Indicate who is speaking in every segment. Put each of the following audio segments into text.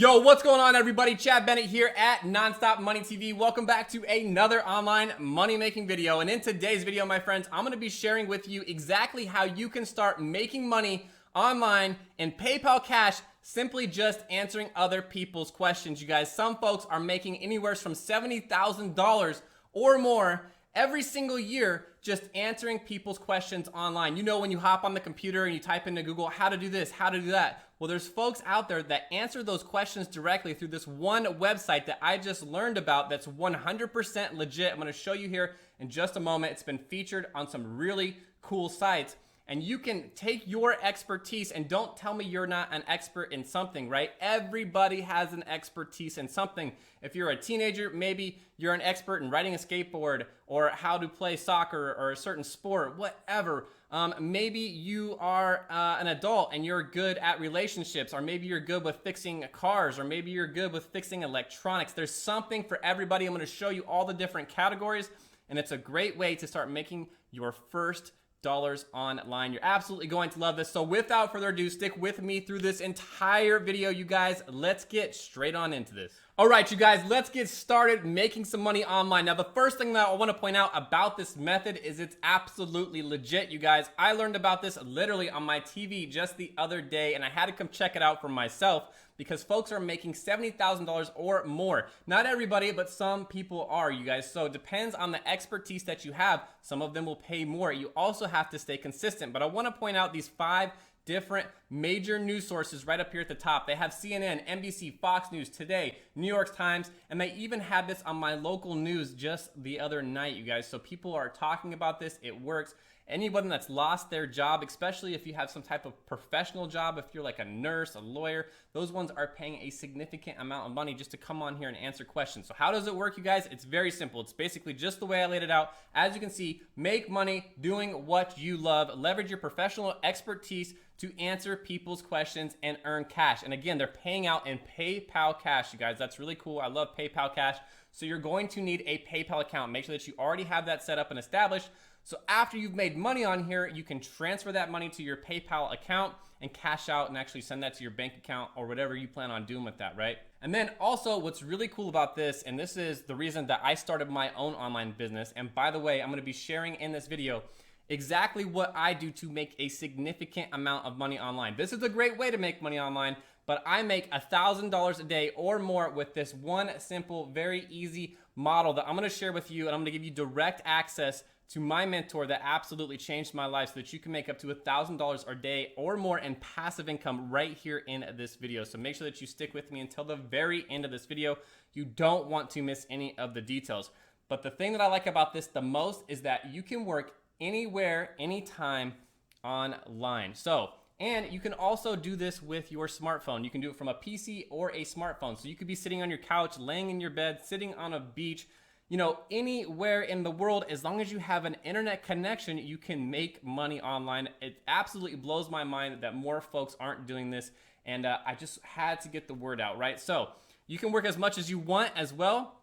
Speaker 1: Yo, what's going on, everybody? Chad Bennett here at Nonstop Money TV. Welcome back to another online money making video. And in today's video, my friends, I'm going to be sharing with you exactly how you can start making money online in PayPal Cash, simply just answering other people's questions. You guys, some folks are making anywhere from $70,000 or more every single year just answering people's questions online. You know, when you hop on the computer and you type into Google how to do this, how to do that. Well, there's folks out there that answer those questions directly through this one website that I just learned about that's 100% legit. I'm going to show you here in just a moment. It's been featured on some really cool sites. And you can take your expertise, and don't tell me you're not an expert in something, right? Everybody has an expertise in something. If you're a teenager, maybe you're an expert in riding a skateboard or how to play soccer or a certain sport, whatever. Maybe you are an adult and you're good at relationships, or maybe you're good with fixing cars, or maybe you're good with fixing electronics. There's something for everybody. I'm going to show you all the different categories, and it's a great way to start making your first dollars online. You're absolutely going to love this. So without further ado, stick with me through this entire video, you guys. Let's get straight on into this. All right, you guys, let's get started making some money online. Now, the first thing that I want to point out about this method is it's absolutely legit, you guys. I learned about this literally on my TV just the other day, and I had to come check it out for myself because folks are making $70,000 or more. Not everybody, but some people are, you guys. So it depends on the expertise that you have. Some of them will pay more. You also have to stay consistent. But I want to point out these 5 different major news sources right up here at the top. They have CNN, NBC, Fox News, Today, New York Times, and they even had this on my local news just the other night, you guys. So people are talking about this. It works. Anyone that's lost their job, especially if you have some type of professional job, if you're like a nurse, a lawyer, those ones are paying a significant amount of money just to come on here and answer questions. So how does it work, you guys? It's very simple. It's basically just the way I laid it out. As you can see, make money doing what you love. Leverage your professional expertise to answer people's questions and earn cash. And again, they're paying out in PayPal Cash, you guys. That's really cool. I love PayPal Cash. So you're going to need a PayPal account. Make sure that you already have that set up and established. So after you've made money on here, you can transfer that money to your PayPal account and cash out and actually send that to your bank account or whatever you plan on doing with that, right? And then also what's really cool about this, and this is the reason that I started my own online business. And by the way, I'm going to be sharing in this video exactly what I do to make a significant amount of money online. This is a great way to make money online, but I make $1,000 a day or more with this one simple, very easy model that I'm going to share with you, and I'm going to give you direct access to my mentor that absolutely changed my life so that you can make up to $1,000 a day or more in passive income right here in this video. So make sure that you stick with me until the very end of this video. You don't want to miss any of the details. But the thing that I like about this the most is that you can work anywhere, anytime online. And you can also do this with your smartphone. You can do it from a PC or a smartphone. So you could be sitting on your couch, laying in your bed, sitting on a beach, you know, anywhere in the world. As long as you have an internet connection, you can make money online. It absolutely blows my mind that more folks aren't doing this. And I just had to get the word out, right? So you can work as much as you want as well.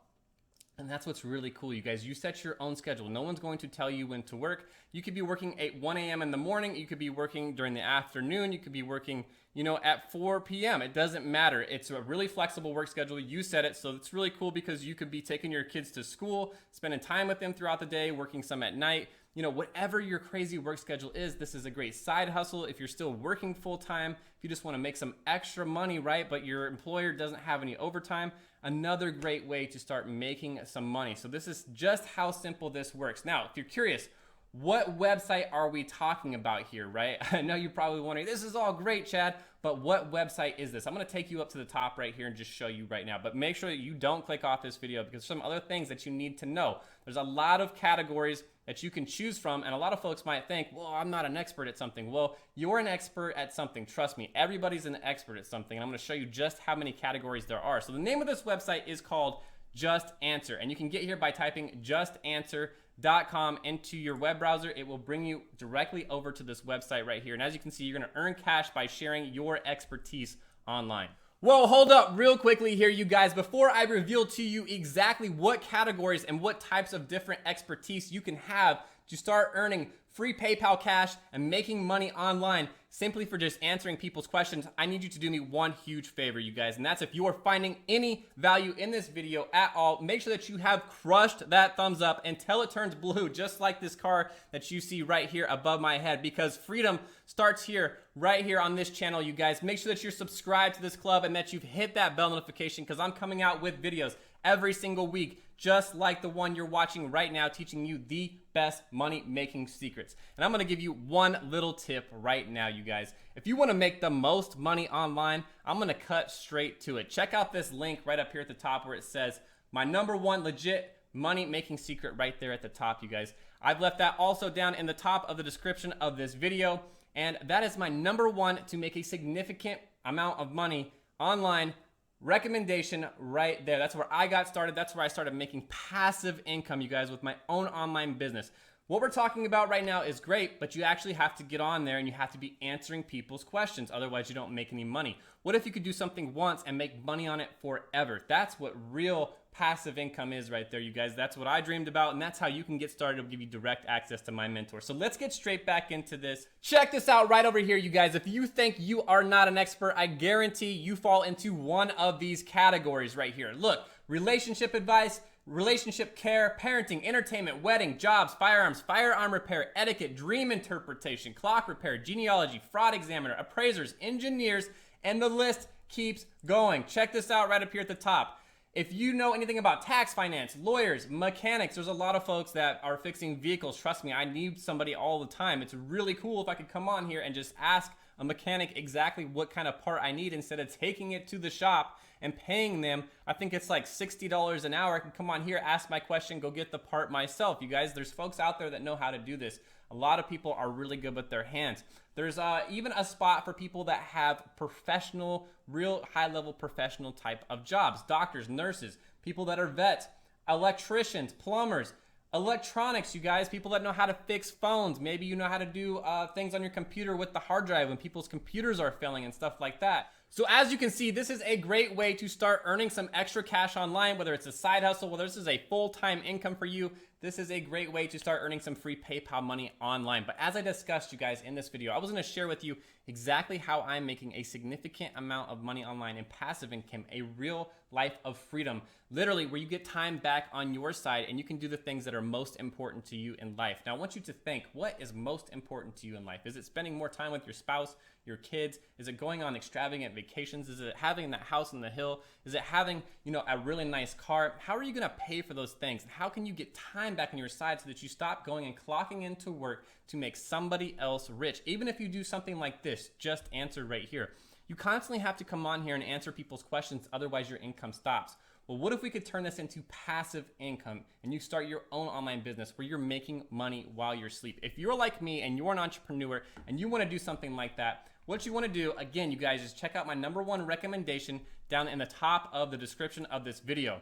Speaker 1: And that's what's really cool, you guys. You set your own schedule. No one's going to tell you when to work. You could be working at 1 a.m. in the morning. You could be working during the afternoon. You could be working, you know, at 4 p.m. It doesn't matter. It's a really flexible work schedule. You set it. So it's really cool because you could be taking your kids to school, spending time with them throughout the day, working some at night. You know, whatever your crazy work schedule is, this is a great side hustle. If you're still working full time, if you just want to make some extra money, right, but your employer doesn't have any overtime, another great way to start making some money. So this is just how simple this works. Now, if you're curious, what website are we talking about here, right? I know you're probably wondering, this is all great, Chad, but what website is this? I'm going to take you up to the top right here and just show you right now. But make sure that you don't click off this video because there's some other things that you need to know. There's a lot of categories that you can choose from, and a lot of folks might think, well, I'm not an expert at something. Well, you're an expert at something. Trust me, everybody's an expert at something, and I'm going to show you just how many categories there are. So the name of this website is called Just Answer, and you can get here by typing justanswer.com into your web browser. It will bring you directly over to this website right here. And as you can see, you're going to earn cash by sharing your expertise online. Well, hold up real quickly here, you guys. Before I reveal to you exactly what categories and what types of different expertise you can have to start earning free PayPal cash and making money online simply for just answering people's questions, I need you to do me one huge favor, you guys, and that's if you are finding any value in this video at all, make sure that you have crushed that thumbs up until it turns blue, just like this car that you see right here above my head, because freedom starts here, right here on this channel, you guys. Make sure that you're subscribed to this club and that you've hit that bell notification, because I'm coming out with videos every single week, just like the one you're watching right now, teaching you the best money making secrets. And I'm gonna give you one little tip right now, you guys. If you wanna make the most money online, I'm gonna cut straight to it. Check out this link right up here at the top where it says my #1 legit money making secret right there at the top, you guys. I've left that also down in the top of the description of this video. And that is my #1 to make a significant amount of money online recommendation right there. That's where I got started. That's where I started making passive income, you guys, with my own online business. What we're talking about right now is great, but you actually have to get on there and you have to be answering people's questions. Otherwise, you don't make any money. What if you could do something once and make money on it forever? That's what real passive income is right there, you guys. That's what I dreamed about, and that's how you can get started. It'll give you direct access to my mentor. So let's get straight back into this. Check this out right over here, you guys. If you think you are not an expert, I guarantee you fall into one of these categories right here. Look, relationship advice, relationship care, parenting, entertainment, wedding, jobs, firearms, firearm repair, etiquette, dream interpretation, clock repair, genealogy, fraud examiner, appraisers, engineers, and the list keeps going. Check this out right up here at the top. If you know anything about tax, finance, lawyers, mechanics, there's a lot of folks that are fixing vehicles. Trust me, I need somebody all the time. It's really cool if I could come on here and just ask a mechanic exactly what kind of part I need instead of taking it to the shop and paying them. I think it's like $60 an hour. I can come on here, ask my question, go get the part myself. You guys, there's folks out there that know how to do this. A lot of people are really good with their hands. There's even a spot for people that have professional, real high-level professional type of jobs. Doctors, nurses, people that are vets, electricians, plumbers, electronics, you guys, people that know how to fix phones. Maybe you know how to do things on your computer with the hard drive when people's computers are failing and stuff like that. So as you can see, this is a great way to start earning some extra cash online, whether it's a side hustle, whether this is a full-time income for you. This is a great way to start earning some free PayPal money online. But as I discussed, you guys, in this video, I was going to share with you exactly how I'm making a significant amount of money online in passive income, a real life of freedom, literally where you get time back on your side and you can do the things that are most important to you in life. Now, I want you to think, what is most important to you in life? Is it spending more time with your spouse, your kids? Is it going on extravagant vacations? Is it having that house on the hill? Is it having, a really nice car? How are you going to pay for those things? And how can you get time back on your side so that you stop going and clocking into work to make somebody else rich? Even if you do something like this, just answer right here. You constantly have to come on here and answer people's questions, otherwise your income stops. Well, what if we could turn this into passive income and you start your own online business where you're making money while you're asleep? If you're like me and you're an entrepreneur and you want to do something like that, what you want to do, again, you guys, is check out my #1 recommendation down in the top of the description of this video.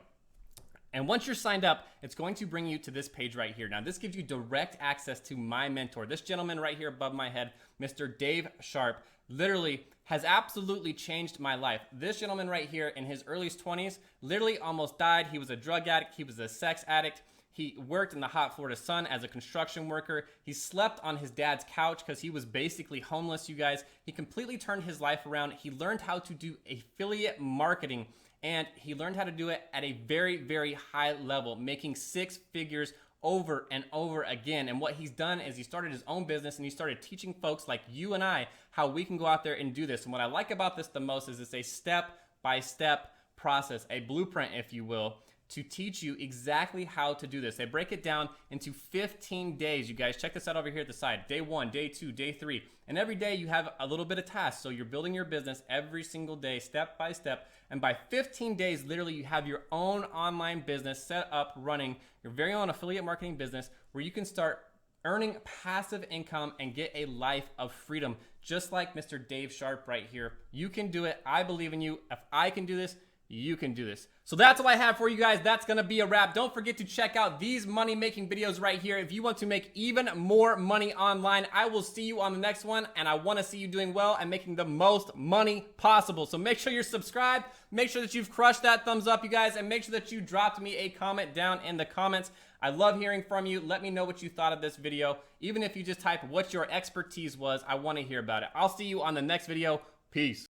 Speaker 1: And once you're signed up, it's going to bring you to this page right here. Now, this gives you direct access to my mentor. This gentleman right here above my head, Mr. Dave Sharp, literally has absolutely changed my life. This gentleman right here in his early 20s literally almost died. He was a drug addict. He was a sex addict. He worked in the hot Florida sun as a construction worker. He slept on his dad's couch because he was basically homeless, you guys. He completely turned his life around. He learned how to do affiliate marketing, and he learned how to do it at a very, very high level, making 6 figures over and over again. And what he's done is he started his own business and he started teaching folks like you and I how we can go out there and do this. And what I like about this the most is it's a step-by-step process, a blueprint, if you will, to teach you exactly how to do this. They break it down into 15 days. You guys, check this out over here at the side. Day 1, day 2, day 3. And every day you have a little bit of tasks. So you're building your business every single day, step by step. And by 15 days, literally you have your own online business set up, running your very own affiliate marketing business where you can start earning passive income and get a life of freedom. Just like Mr. Dave Sharp right here. You can do it. I believe in you. If I can do this, You can do this. So that's all I have for you guys. That's going to be a wrap. Don't forget to check out these money making videos right here. If you want to make even more money online, I will see you on the next one. And I want to see you doing well and making the most money possible. So make sure you're subscribed. Make sure that you've crushed that thumbs up, you guys. And make sure that you dropped me a comment down in the comments. I love hearing from you. Let me know what you thought of this video. Even if you just type what your expertise was, I want to hear about it. I'll see you on the next video. Peace.